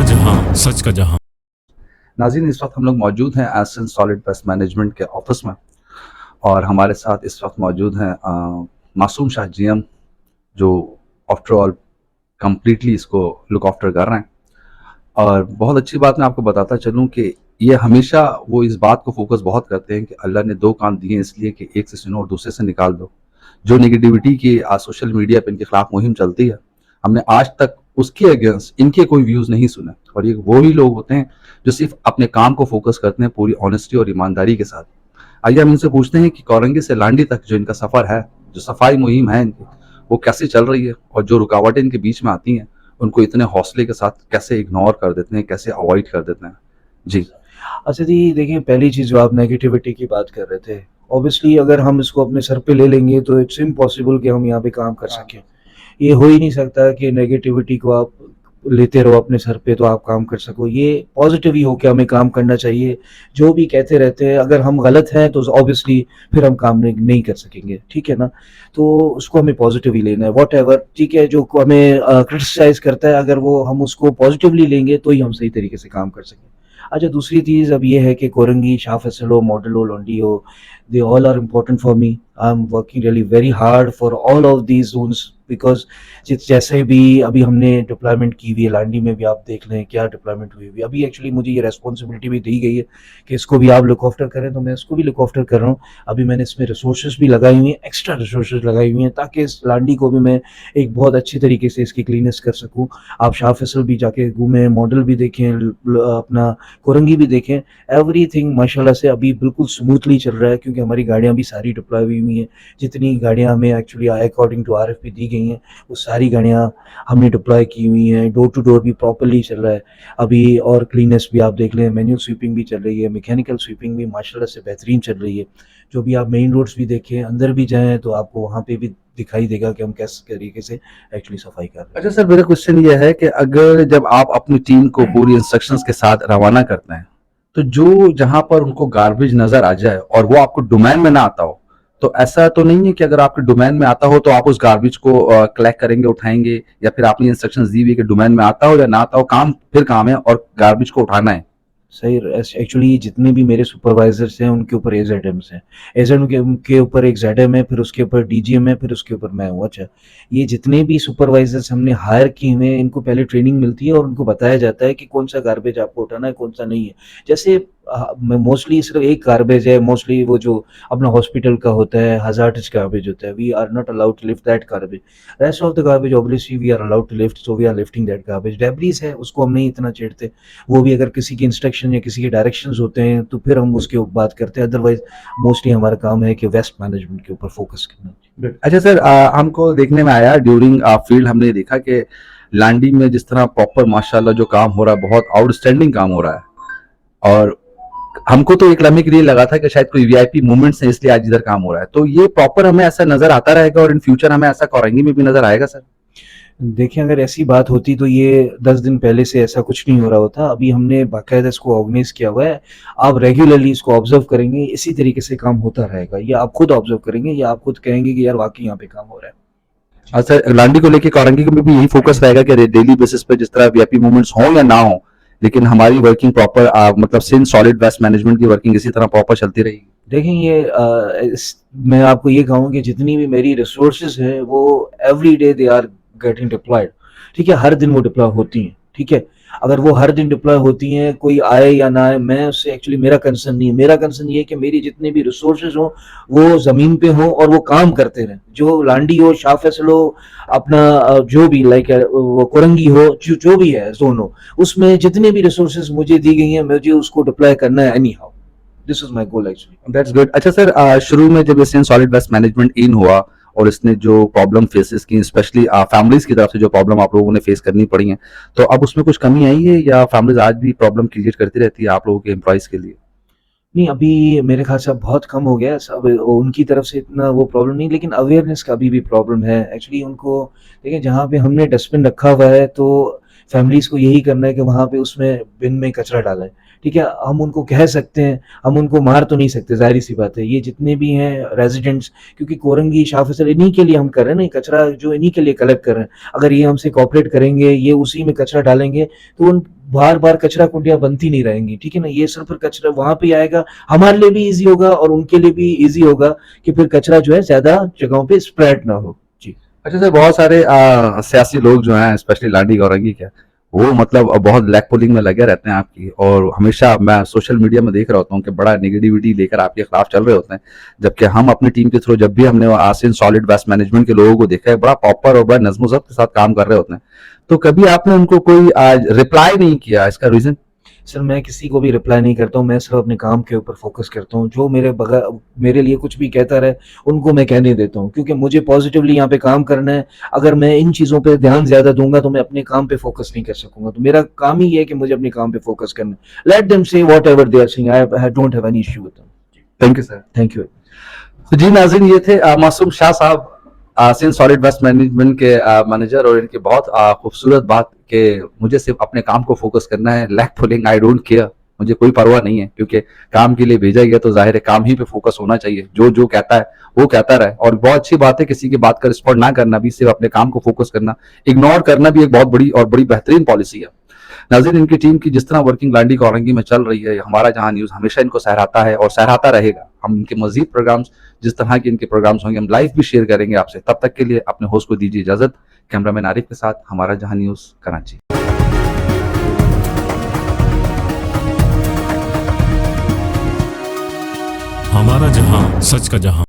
का जहां, सच का जहां। नाज़रीन, इस वक्त हम लोग मौजूद हैं एसन सॉलिड वेस्ट मैनेजमेंट के ऑफिस में और हमारे साथ इस वक्त मौजूद हैं मासूम शाह जीएम, जो आफ्टर ऑल कम्प्लीटली इसको लुक आफ्टर कर रहे हैं। और बहुत अच्छी बात मैं आपको बताता चलूं कि ये हमेशा वो इस बात को फोकस बहुत करते हैं कि अल्लाह ने दो कान दिए इसलिए कि एक से सुनो और दूसरे से निकाल दो। जो नेगेटिविटी की आज सोशल मीडिया पर इनके खिलाफ मुहिम चलती है, हमने आज तक उसके अगेंस्ट इनके कोई व्यूज़ नहीं सुने। और ये वो ही लोग होते हैं जो सिर्फ अपने काम को फोकस करते हैं पूरी ऑनेस्टी और ईमानदारी के साथ। आइए हम इनसे पूछते हैं कि कोरंगी से लांडी तक जो इनका सफ़र है, जो सफाई मुहिम है इनकी, वो कैसे चल रही है और जो रुकावटें इनके बीच में आती हैं उनको इतने हौसले के साथ कैसे इग्नोर कर देते हैं, कैसे अवॉइड कर देते हैं। जी। अच्छा जी, देखिए पहली चीज़ जो आप नेगेटिविटी की बात कर रहे थे, ऑब्वियसली अगर हम इसको अपने सर पे ले लेंगे तो इट्स इम्पॉसिबल कि हम यहाँ पे काम कर सकें। ये हो ही नहीं सकता कि नेगेटिविटी को आप लेते रहो अपने सर पे तो आप काम कर सको। ये पॉजिटिव ही होके हमें काम करना चाहिए। जो भी कहते रहते हैं अगर हम गलत हैं तो ऑब्वियसली फिर हम काम नहीं कर सकेंगे, ठीक है ना? तो उसको हमें पॉजिटिव ही लेना है, व्हाटएवर, ठीक है? जो हमें क्रिटिसाइज़ करता है अगर वो हम उसको पॉजिटिवली लेंगे तो ही हम सही तरीके से काम कर सकेंगे। अच्छा, दूसरी चीज़ अब ये है कि कोरंगी, शाह फैसल हो, मॉडल हो, लॉन्डी हो, they all are important for me. I am working really very hard for all of these zones because जैसे भी अभी हमने डिप्लॉयमेंट की हुई है, लांडी में भी आप देख लें क्या डिप्लॉयमेंट हुई हुई है। अभी एक्चुअली मुझे ये रिस्पॉन्सिबिलिटी भी दी गई है कि इसको भी आप लुक आफ्टर करें, तो मैं इसको भी लुक आफ्टर कर रहा हूँ। अभी मैंने इसमें रिसोर्सेज भी लगाई हुई हैं, एक्स्ट्रा रिसोर्सेज लगाई हुई हैं ताकि इस लांडी को भी मैं एक बहुत अच्छी तरीके से इसकी क्लीनेस कर सकूँ। आप शाह फैसल भी जाके घूमें, मॉडल भी देखें, अपना कोरंगी भी देखें, एवरीथिंग माशाल्लाह से अभी बिल्कुल स्मूथली चल रहा है क्योंकि हमारी गाड़ियाँ भी सारी डिप्लॉय हुई हैं। जितनी गाड़ियाँ हमें एक्चुअली अकॉर्डिंग टू आरएफपी दी गई हैं, वो सारी गाड़ियाँ हमने डिप्लॉय की हुई हैं। डोर टू डोर भी प्रॉपर्ली चल रहा है अभी, और क्लीनेस भी आप देख लें, मैनुअल स्वीपिंग भी चल रही है, मैकेनिकल स्वीपिंग भी माशाल्लाह से बेहतरीन चल रही है। जो भी आप मेन रोड्स भी देखें, अंदर भी जाएँ तो आपको वहाँ पे भी दिखाई देगा कि हम किस तरीके से एक्चुअली सफाई कर रहे हैं। अच्छा सर, मेरा क्वेश्चन ये है कि अगर जब आप अपनी टीम को पूरी इंस्ट्रक्शंस के साथ रवाना करते हैं, तो जो जहां पर उनको गार्बेज नजर आ जाए और वो आपको डोमेन में ना आता हो, तो ऐसा तो नहीं है कि अगर आपके डोमेन में आता हो तो आप उस गार्बेज को कलेक्ट करेंगे, उठाएंगे, या फिर आपने इंस्ट्रक्शंस दी हुई कि डोमेन में आता हो या ना आता हो, काम फिर काम है और गार्बेज को उठाना है। सही, एक्चुअली जितने भी मेरे सुपरवाइजर्स हैं उनके ऊपर एजेडएम्स हैं। एजेड के ऊपर एक जेडएम है, फिर उसके ऊपर डीजीएम है, फिर उसके ऊपर मैं हूँ। अच्छा, ये जितने भी सुपरवाइजर्स हमने हायर किए हुए हैं इनको पहले ट्रेनिंग मिलती है और उनको बताया जाता है कि कौन सा गार्बेज आपको उठाना है, कौन सा नहीं है। जैसे मोस्टली सिर्फ एक गार्बेज है, मोस्टली वो जो अपना हॉस्पिटल का होता है, हजार्डस गार्बेज होता है, we are not allowed to lift that garbage. Rest of the garbage obviously we are allowed to lift, so we are lifting that garbage. Debris है उसको हम नहीं इतना छेड़ते, वो भी अगर किसी के इंस्ट्रक्शन या किसी के डायरेक्शंस होते हैं तो फिर हम उसके ऊपर बात करते हैं। अदरवाइज मोस्टली हमारा काम है कि वेस्ट मैनेजमेंट के ऊपर फोकस करना। अच्छा सर, हमको देखने में आया ड्यूरिंग फील्ड, हमने देखा कि लांडी में जिस तरह प्रॉपर माशाल्लाह जो काम हो रहा है, बहुत आउटस्टैंडिंग काम हो रहा है। और हमको तो एक लम्हे के लिए लगा था कि शायद कोई वीआईपी मूवमेंट्स है इसलिए आज इधर काम हो रहा है, तो ये प्रॉपर हमें ऐसा नजर आता रहेगा और इन फ्यूचर हमें ऐसा कोरंगी में भी नजर आएगा सर? देखिए, अगर ऐसी बात होती तो ये 10 दिन पहले से ऐसा कुछ नहीं हो रहा होता। अभी हमने बाकायदा इसको ऑर्गेनाइज किया हुआ है। आप रेगुलरली इसको ऑब्जर्व करेंगे, इसी तरीके से काम होता रहेगा। ये आप खुद ऑब्जर्व करेंगे, या आप खुद कहेंगे कि यार वाकई यहाँ पे काम हो रहा है। अच्छा, लांडी को लेके कोरंगी में भी यही फोकस रहेगा कि डेली बेसिस पे जिस तरह वीआईपी मूवमेंट्स हों या ना हो, लेकिन हमारी वर्किंग प्रॉपर, मतलब सिंध सॉलिड वेस्ट मैनेजमेंट की वर्किंग इसी तरह प्रॉपर चलती रहेगी। देखें, ये मैं आपको ये कहूँ कि जितनी भी मेरी रिसोर्सेज हैं वो every day they are getting deployed, ठीक है? हर दिन वो डिप्लॉय होती हैं, ठीक है? अगर वो हर दिन डिप्लॉय होती हैं, कोई आए या ना आए, मैं उससे एक्चुअली मेरा कंसर्न नहीं है। मेरा कंसर्न ये है कि मेरी जितने भी रिसोर्सेज हों वो ज़मीन पे हों और वो काम करते रहें। जो लांडी हो, शाह फैसल हो, अपना जो भी लाइक वो कोरंगी हो, जो भी है जोन हो, उसमें जितने भी रिसोर्सेज मुझे दी गई हैं मुझे उसको डिप्लॉय करना है any how. This is my goal actually. That's good. अच्छा सर, शुरू में जब इसने सॉलिड वेस्ट मैनेजमेंट इन हुआ और इसने जो प्रॉब्लम फेसेस की, स्पेशली फैमिलीज की तरफ से जो प्रॉब्लम आप लोगों ने फेस करनी पड़ी है, तो अब उसमें कुछ कमी आई है या फैमिलीज आज भी प्रॉब्लम क्रिएट करती रहती है आप लोगों के एम्प्लॉयज के लिए? नहीं, अभी मेरे ख्याल से अब बहुत कम हो गया है। सब उनकी तरफ से इतना वो प्रॉब्लम नहीं, लेकिन अवेयरनेस का अभी भी प्रॉब्लम है। एक्चुअली उनको देखिए, जहाँ पे हमने डस्टबिन रखा हुआ है तो फैमिलीज़ को यही करना है कि वहाँ पे उसमें बिन में कचरा डालें, ठीक है? हम उनको कह सकते हैं, हम उनको मार तो नहीं सकते, ज़ाहिर-सी बात है। ये जितने भी हैं रेज़िडेंट्स, क्योंकि कोरंगी, शाह फैसल इन्हीं के लिए हम कर रहे हैं ना, ये कचरा जो इन्हीं के लिए कलेक्ट कर रहे हैं। अगर ये हमसे कोऑपरेट करेंगे, ये उसी में कचरा डालेंगे तो उन बार बार कचरा कुंडियां बनती नहीं रहेंगी, ठीक है ना। ये सिर्फ फिर कचरा वहां पे आएगा, हमारे लिए भी इजी होगा और उनके लिए भी इजी होगा कि फिर कचरा जो है ज्यादा जगहों पे स्प्रेड ना हो। जी। अच्छा सर, बहुत सारे सियासी लोग जो हैं, स्पेशली लाडी गौरंगी के, वो मतलब बहुत ब्लैक पुलिंग में लगे रहते हैं आपकी, और हमेशा मैं सोशल मीडिया में देख रहा होता हूँ कि बड़ा नेगेटिविटी लेकर आपके खिलाफ चल रहे होते हैं, जबकि हम अपनी टीम के थ्रू जब भी हमने आसिन सॉलिड वेस्ट मैनेजमेंट के लोगों को देखा है, बड़ा प्रॉपर और बड़ा नज्म ज़ब्त के साथ काम कर रहे होते हैं, तो कभी आपने उनको कोई आज रिप्लाई नहीं किया, इसका रीजन? सर मैं किसी को भी रिप्लाई नहीं करता हूँ, मैं सिर्फ अपने काम के ऊपर फोकस करता हूँ। जो मेरे लिए कुछ भी कहता रहे उनको मैं कहने देता हूँ, क्योंकि मुझे पॉजिटिवली यहाँ पे काम करना है। अगर मैं इन चीज़ों पे ध्यान ज़्यादा दूंगा तो मैं अपने काम पे फोकस नहीं कर सकूंगा। तो मेरा काम ही है कि मुझे अपने काम पे फोकस करना है। Let them say whatever they are saying, I don't have any issue with them. Thank you sir. Thank you. तो जी नाज़रीन, ये थे मासूम शाह साहब, आसिन सॉलिड वेस्ट मैनेजमेंट के मैनेजर, और इनकी बहुत खूबसूरत बात कि मुझे सिर्फ अपने काम को फोकस करना है, leg pulling I don't care, मुझे कोई परवाह नहीं है, क्योंकि काम के लिए भेजा गया तो जाहिर है काम ही पे फोकस होना चाहिए, जो जो कहता है वो कहता रहे। और बहुत अच्छी बात है किसी की बात का रिस्पॉन्ड ना करना, भी सिर्फ अपने काम को फोकस करना, इग्नोर करना भी एक बहुत बड़ी और बड़ी बेहतरीन पॉलिसी है। नाज़रीन, इनकी टीम की जिस तरह वर्किंग लाडी गौरंगी में चल रही है, हमारा जहां न्यूज़ हमेशा इनको सहराता है और सहराता रहेगा। हम इनके मजीद प्रोग्राम्स, जिस तरह के इनके प्रोग्राम्स होंगे, हम लाइव भी शेयर करेंगे आपसे। तब तक के लिए अपने होस्ट को दीजिए इजाजत। कैमरामैन आरिफ के साथ हमारा जहां न्यूज़, कराची। हमारा जहां, सच का जहां।